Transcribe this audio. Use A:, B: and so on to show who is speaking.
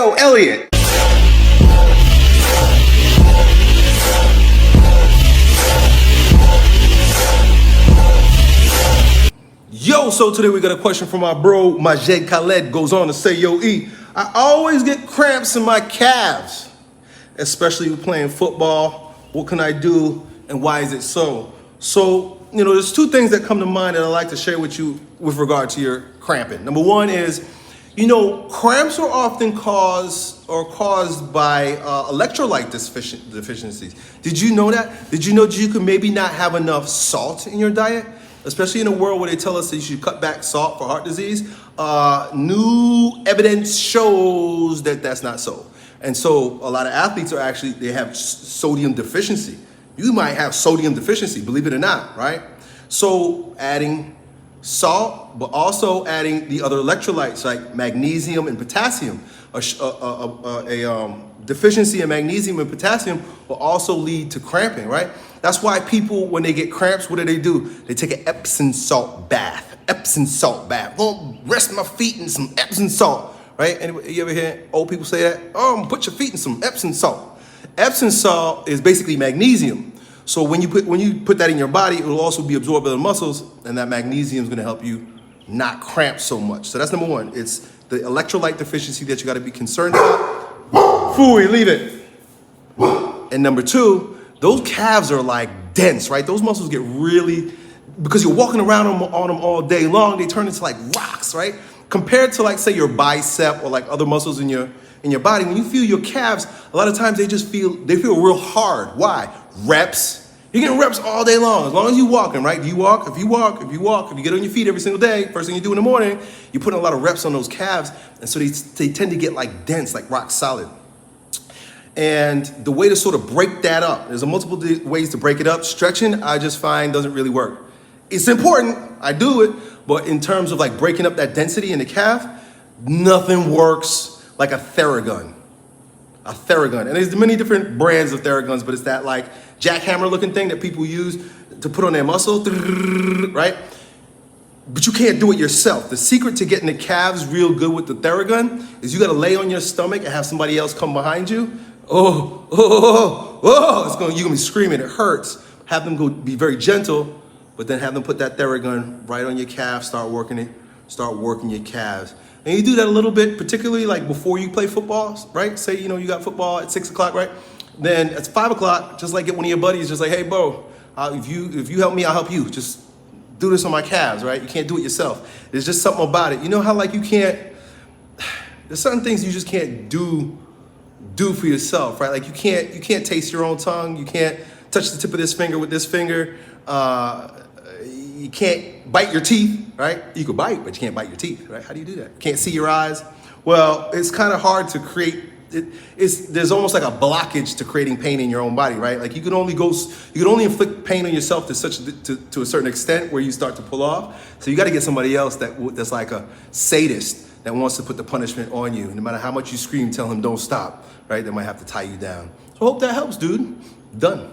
A: Yo, Elliot. Yo, so today we got a question from our bro, Majed Khaled, goes on to say, yo, E, I always get cramps in my calves, especially when playing football. What can I do and why is it so? So, there's two things that come to mind that I'd like to share with you with regard to your cramping. Number one is, cramps are often caused by electrolyte deficiencies. Did you know that? Did you know that you could maybe not have enough salt in your diet? Especially in a world where they tell us that you should cut back salt for heart disease. New evidence shows that that's not so. And so a lot of athletes they have sodium deficiency. You might have sodium deficiency, believe it or not, right? So adding salt, but also adding the other electrolytes like magnesium and potassium. A deficiency in magnesium and potassium will also lead to cramping, right? That's why people, when they get cramps, what do? They take an Epsom salt bath. Epsom salt bath. Go rest my feet in some Epsom salt, right? Anybody, you ever hear old people say that? Oh, put your feet in some Epsom salt. Epsom salt is basically magnesium. So when you put that in your body, it will also be absorbed by the muscles, and that magnesium is going to help you not cramp so much. So that's number one. It's the electrolyte deficiency that you got to be concerned about. Fooey, leave it. And number two, those calves are like dense, right? Those muscles get really, because you're walking around on them all day long, they turn into like rocks, right? Compared to like, say, your bicep or like other muscles in your body, when you feel your calves, a lot of times they feel real hard. Why? Reps. You're getting reps all day long, as long as you're walking, right? If you get on your feet every single day, first thing you do in the morning, you're putting a lot of reps on those calves, and so they tend to get like dense, like rock solid. And the way to sort of break that up, there's multiple ways to break it up. Stretching, I just find, doesn't really work. It's important, I do it, but in terms of like breaking up that density in the calf, nothing works like a Theragun. A Theragun. And there's many different brands of Theraguns, but it's that like jackhammer looking thing that people use to put on their muscle, right? But you can't do it yourself. The secret to getting the calves real good with the Theragun is you gotta lay on your stomach and have somebody else come behind you. You're gonna be screaming, it hurts. Have them be very gentle, but then have them put that Theragun right on your calf, start working your calves. And you do that a little bit, particularly like before you play football, right? Say, you got football at 6 o'clock, right? Then at 5 o'clock, just like get one of your buddies, just like, hey bro, if you help me, I'll help you. Just do this on my calves, right? You can't do it yourself. There's just something about it. You know how like there's certain things you just can't do for yourself, right? Like you can't taste your own tongue. You can't touch the tip of this finger with this finger. You can't bite your teeth, right? You could bite, but you can't bite your teeth, right? How do you do that? You can't see your eyes. Well, it's kind of hard to create. There's almost like a blockage to creating pain in your own body, right? Like you can only inflict pain on yourself to a certain extent where you start to pull off. So you got to get somebody else that's like a sadist that wants to put the punishment on you. No matter how much you scream, tell him don't stop, right? They might have to tie you down. So I hope that helps, dude. Done.